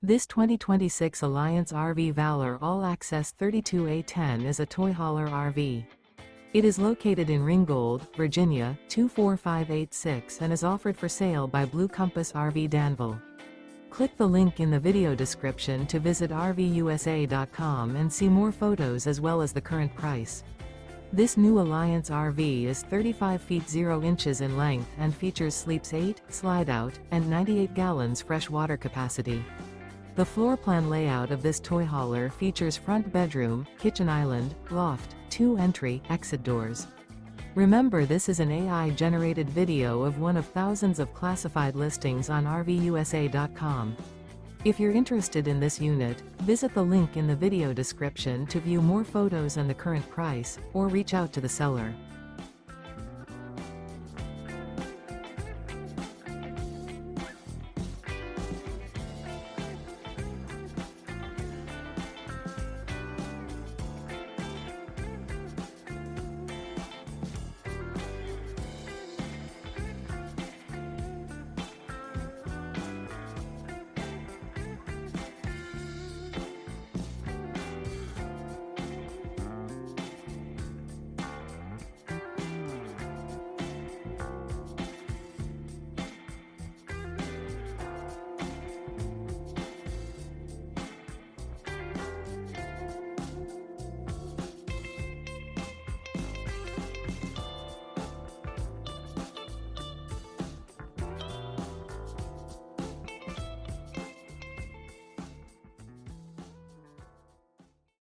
This 2026 Alliance RV Valor All-Access 32A10 is a toy hauler RV. It is located in Ringgold, Virginia, 24586 and is offered for sale by Blue Compass RV Danville. Click the link in the video description to visit RVUSA.com and see more photos as well as the current price. This new Alliance RV is 35 feet 0 inches in length and features sleeps 8, slide-out, and 98 gallons fresh water capacity. The floor plan layout of this toy hauler features front bedroom, kitchen island, loft, 2 entry, exit doors. Remember, this is an AI-generated video of one of thousands of classified listings on RVUSA.com. If you're interested in this unit, visit the link in the video description to view more photos and the current price, or reach out to the seller.